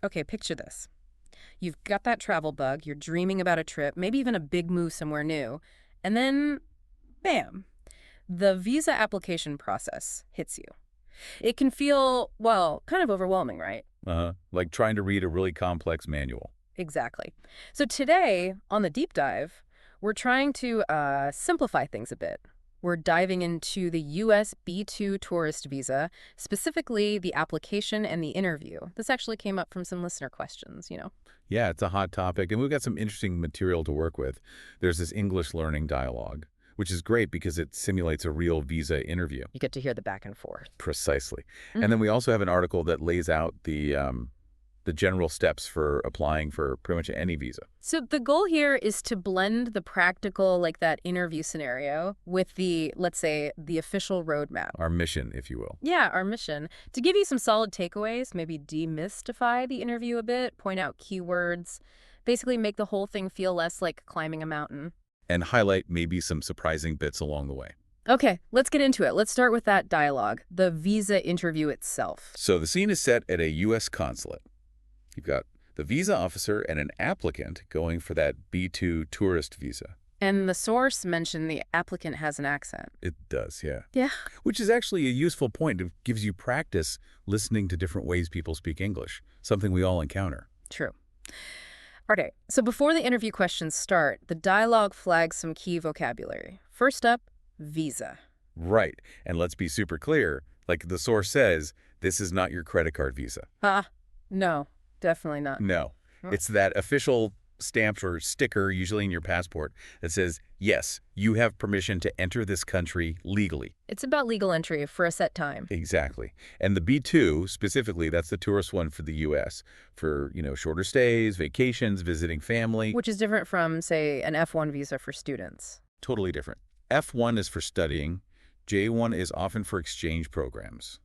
Okay, picture this. You've got that travel bug, you're dreaming about a trip, maybe even a big move somewhere new, and then, bam, the visa application process hits you. It can feel, well, kind of overwhelming, right? Like trying to read a really complex manual. Exactly. So today, on the deep dive, we're trying to simplify things a bit. We're diving into the U.S. B2 tourist visa, specifically the application and the interview. This actually came up from some listener questions. Yeah, it's a hot topic, and we've got some interesting material to work with. There's this English learning dialogue, which is great because it simulates a real visa interview. You get to hear the back and forth. Precisely. And then Mhm. we also have an article that lays out the general steps for applying for pretty much any visa. So the goal here is to blend the practical, like that interview scenario, with the, let's say, the official roadmap. Our mission, if you will. Yeah, our mission. To give you some solid takeaways, maybe demystify the interview a bit, point out keywords, basically make the whole thing feel less like climbing a mountain. And highlight maybe some surprising bits along the way. Okay, let's get into it. Let's start with that dialogue, the visa interview itself. So the scene is set at a U.S. consulate. You've got the visa officer and an applicant going for that B2 tourist visa. And the source mentioned the applicant has an accent. It does, yeah. Yeah. Which is actually a useful point. It gives you practice listening to different ways people speak English, something we all encounter. True. All right, so before the interview questions start, the dialogue flags some key vocabulary. First up, visa. Right. And let's be super clear. Like the source says, this is not your credit card visa. No, definitely not. No. Huh. It's that official stamp or sticker, usually in your passport, that says, yes, you have permission to enter this country legally. It's about legal entry for a set time. Exactly. And the B2, specifically, that's the tourist one for the U.S. for, shorter stays, vacations, visiting family. Which is different from, say, an F1 visa for students. Totally different. F1 is for studying. J1 is often for exchange programs.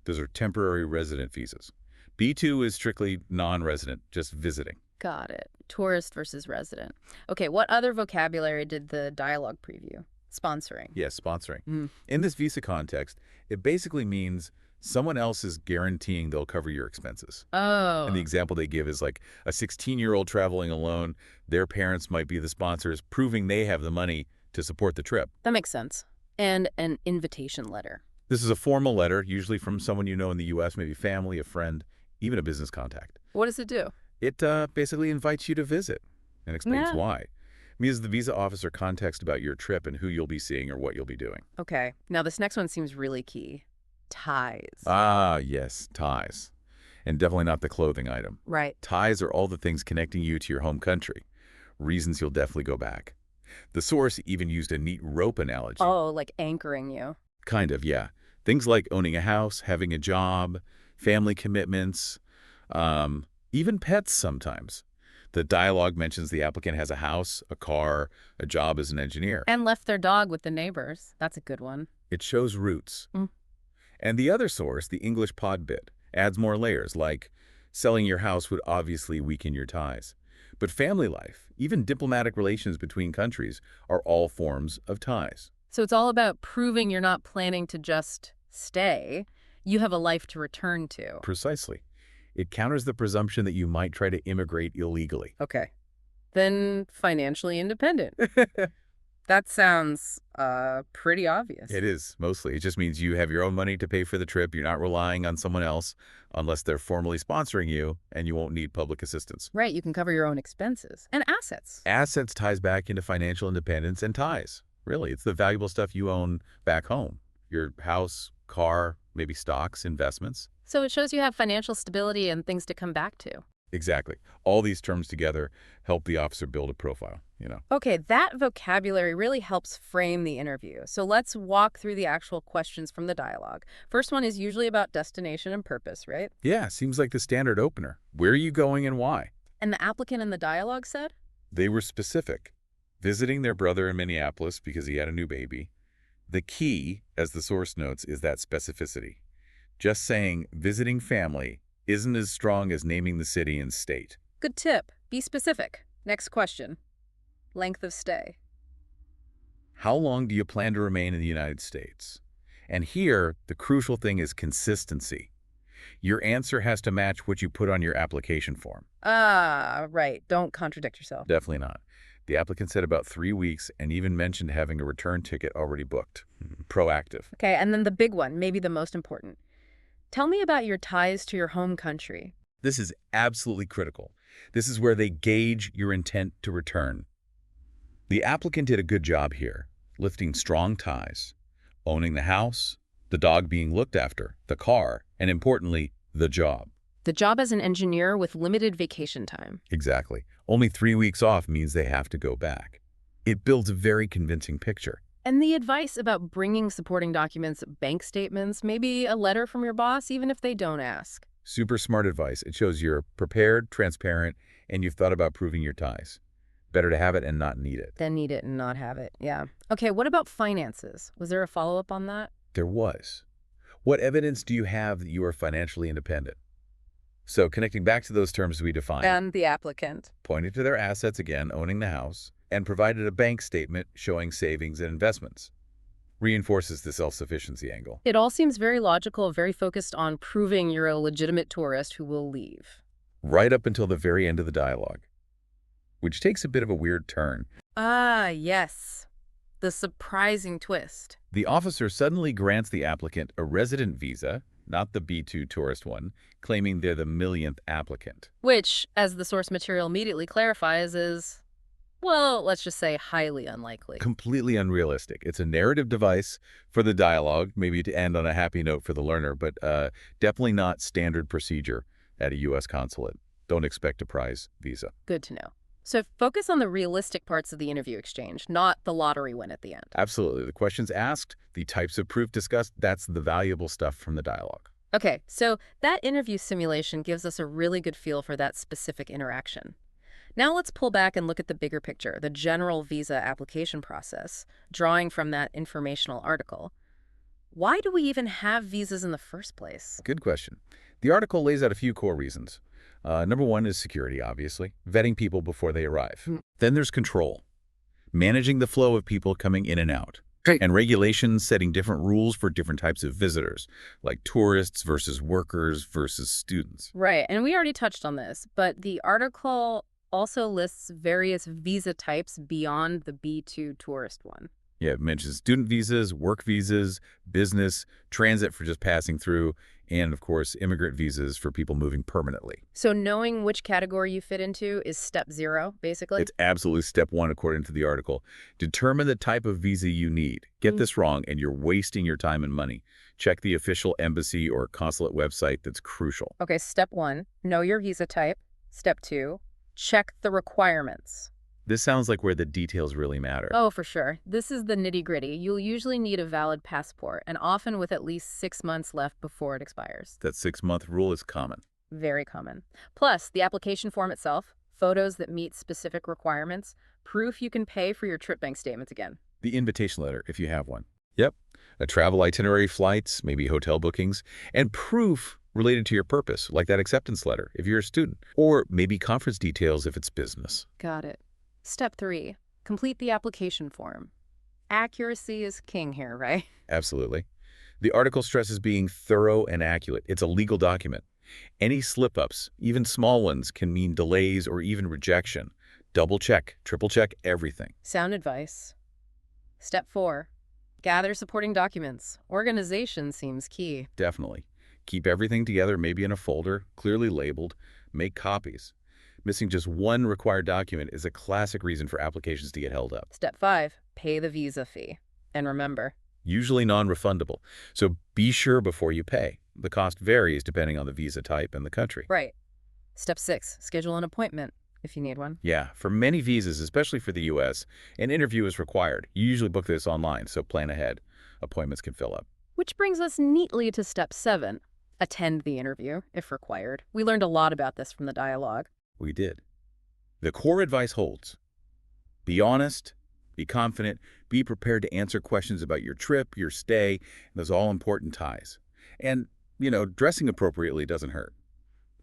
Those are temporary resident visas. B2 is strictly non-resident, just visiting. Got it. Tourist versus resident. Okay, what other vocabulary did the dialogue preview? Sponsoring. Yes, sponsoring. Mm. In this visa context, it basically means someone else is guaranteeing they'll cover your expenses. Oh. And the example they give is like a 16-year-old traveling alone. Their parents might be the sponsors, proving they have the money to support the trip. That makes sense. And an invitation letter. This is a formal letter, usually from someone you know in the U.S., maybe family, a friend, even a business contact. What does it do? It basically invites you to visit and explains Yeah. why. It means the visa officer context about your trip and who you'll be seeing or what you'll be doing. Okay, now this next one seems really key. Ties. Ah, yes, ties. And definitely not the clothing item. Right. Ties are all the things connecting you to your home country, reasons you'll definitely go back. The source even used a neat rope analogy. Oh, like anchoring you. Kind of, yeah. Things like owning a house, having a job, family commitments, even pets sometimes. The dialogue mentions the applicant has a house, a car, a job as an engineer. And left their dog with the neighbors. That's a good one. It shows roots. Mm. And the other source, the EnglishPod bit, adds more layers, like selling your house would obviously weaken your ties. But family life, even diplomatic relations between countries, are all forms of ties. So it's all about proving you're not planning to just stay. You have a life to return to. Precisely. It counters the presumption that you might try to immigrate illegally. Okay. Then financially independent. That sounds pretty obvious. It is, mostly. It just means you have your own money to pay for the trip. You're not relying on someone else unless they're formally sponsoring you, and you won't need public assistance. Right, you can cover your own expenses and assets. Assets ties back into financial independence and ties. Really, it's the valuable stuff you own back home. Your house, car, maybe stocks, investments. So it shows you have financial stability and things to come back to. Exactly. All these terms together help the officer build a profile. Okay, that vocabulary really helps frame the interview. So let's walk through the actual questions from the dialogue. First one is usually about destination and purpose, right? Yeah, seems like the standard opener. Where are you going and why? And the applicant in the dialogue said? They were specific. Visiting their brother in Minneapolis because he had a new baby. The key, as the source notes, is that specificity. Just saying visiting family isn't as strong as naming the city and state. Good tip. Be specific. Next question. Length of stay. How long do you plan to remain in the United States? And here, the crucial thing is consistency. Your answer has to match what you put on your application form. Ah, right. Don't contradict yourself. Definitely not. The applicant said about 3 weeks and even mentioned having a return ticket already booked. Proactive. Okay, and then the big one, maybe the most important. Tell me about your ties to your home country. This is absolutely critical. This is where they gauge your intent to return. The applicant did a good job here, lifting strong ties, owning the house, the dog being looked after, the car, and importantly, the job. The job as an engineer with limited vacation time. Exactly. Only 3 weeks off means they have to go back. It builds a very convincing picture. And the advice about bringing supporting documents, bank statements, maybe a letter from your boss, even if they don't ask. Super smart advice. It shows you're prepared, transparent, and you've thought about proving your ties. Better to have it and not need it. Then need it and not have it. Yeah. Okay, what about finances? Was there a follow-up on that? There was. What evidence do you have that you are financially independent? So connecting back to those terms we defined, And the applicant. pointed to their assets again, owning the house, and provided a bank statement showing savings and investments. Reinforces the self-sufficiency angle. It all seems very logical, very focused on proving you're a legitimate tourist who will leave. Right up until the very end of the dialogue, which takes a bit of a weird turn. Ah, yes. The surprising twist. The officer suddenly grants the applicant a resident visa, not the B2 tourist one, claiming they're the millionth applicant. Which, as the source material immediately clarifies, is, well, let's just say highly unlikely. Completely unrealistic. It's a narrative device for the dialogue, maybe to end on a happy note for the learner, but definitely not standard procedure at a U.S. consulate. Don't expect a prize visa. Good to know. So focus on the realistic parts of the interview exchange, not the lottery win at the end. Absolutely. The questions asked, the types of proof discussed, that's the valuable stuff from the dialogue. Okay, so that interview simulation gives us a really good feel for that specific interaction. Now let's pull back and look at the bigger picture, the general visa application process, drawing from that informational article. Why do we even have visas in the first place? Good question. The article lays out a few core reasons. Number one is security, obviously, vetting people before they arrive. Then there's control, managing the flow of people coming in and out. Great. And regulations setting different rules for different types of visitors, like tourists versus workers versus students. Right, and we already touched on this, but the article also lists various visa types beyond the B2 tourist one. Yeah, it mentions student visas, work visas, business, transit for just passing through, and of course, immigrant visas for people moving permanently. So knowing which category you fit into is step 0, basically? It's absolutely step one, according to the article. Determine the type of visa you need. Get this wrong, and you're wasting your time and money. Check the official embassy or consulate website. That's crucial. Okay, step 1, know your visa type. Step 2, check the requirements. This sounds like where the details really matter. Oh, for sure. This is the nitty-gritty. You'll usually need a valid passport, and often with at least 6 months left before it expires. That 6-month rule is common. Very common. Plus, the application form itself, photos that meet specific requirements, proof you can pay for your trip bank statements again. The invitation letter, if you have one. Yep. A travel itinerary, flights, maybe hotel bookings, and proof related to your purpose, like that acceptance letter if you're a student, or maybe conference details if it's business. Got it. Step 3, complete the application form. Accuracy is king here, right? Absolutely. The article stresses being thorough and accurate. It's a legal document. Any slip-ups, even small ones, can mean delays or even rejection. Double-check, triple-check everything. Sound advice. Step 4, gather supporting documents. Organization seems key. Definitely. Keep everything together, maybe in a folder, clearly labeled. Make copies. Missing just one required document is a classic reason for applications to get held up. Step 5, pay the visa fee. And remember, Usually non-refundable, so be sure before you pay. The cost varies depending on the visa type and the country. right. Step 6, schedule an appointment if you need one. Yeah, for many visas, especially for the U.S., an interview is required. You usually book this online, so plan ahead. Appointments can fill up. Which brings us neatly to step 7, attend the interview if required. We learned a lot about this from the dialogue. We did. The core advice holds. Be honest, be confident, be prepared to answer questions about your trip, your stay, and those all-important ties. And, dressing appropriately doesn't hurt.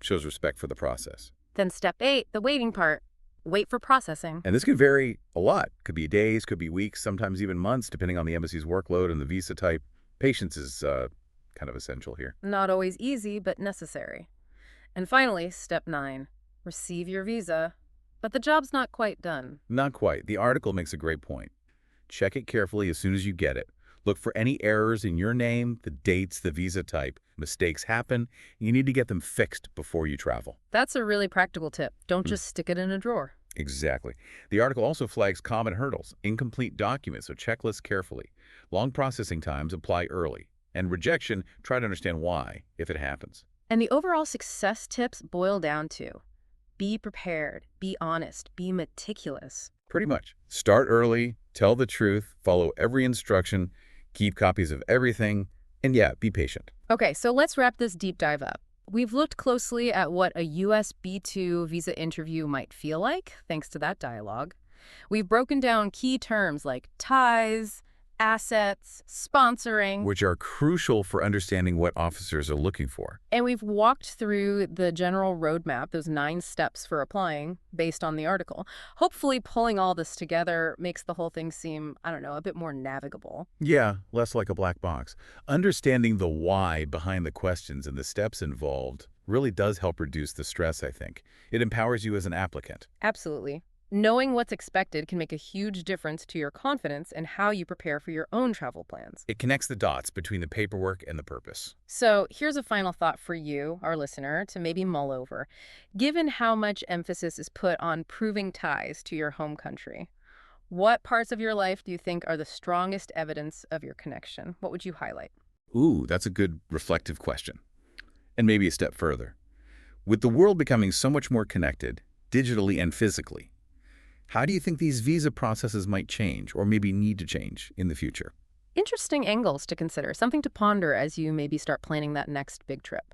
Shows respect for the process. Then step 8, the waiting part. Wait for processing. And this can vary a lot. Could be days, could be weeks, sometimes even months, depending on the embassy's workload and the visa type. Patience is kind of essential here. Not always easy, but necessary. And finally, step 9. Receive your visa. But the job's not quite done. Not quite. The article makes a great point. Check it carefully as soon as you get it. Look for any errors in your name, the dates, the visa type. Mistakes happen. You need to get them fixed before you travel. That's a really practical tip. Don't just stick it in a drawer. Exactly. The article also flags common hurdles, incomplete documents, so check lists carefully. Long processing times apply early. And rejection, try to understand why, if it happens. And the overall success tips boil down to be prepared, be honest, be meticulous. Pretty much. Start early, tell the truth, follow every instruction, keep copies of everything, and yeah, be patient. Okay, so let's wrap this deep dive up. We've looked closely at what a US B2 visa interview might feel like, thanks to that dialogue. We've broken down key terms like ties, assets, sponsoring, Which are crucial for understanding what officers are looking for. and we've walked through the general roadmap, those 9 steps for applying based on the article. Hopefully pulling all this together makes the whole thing seem, I don't know, a bit more navigable. Yeah, less like a black box. Understanding the why behind the questions and the steps involved really does help reduce the stress, I think. It empowers you as an applicant. Absolutely. Knowing what's expected can make a huge difference to your confidence and how you prepare for your own travel plans. It connects the dots between the paperwork and the purpose. So here's a final thought for you, our listener, to maybe mull over. Given how much emphasis is put on proving ties to your home country, what parts of your life do you think are the strongest evidence of your connection? What would you highlight? Ooh, that's a good reflective question. And maybe a step further. With the world becoming so much more connected, digitally and physically, how do you think these visa processes might change or maybe need to change in the future? Interesting angles to consider, something to ponder as you maybe start planning that next big trip.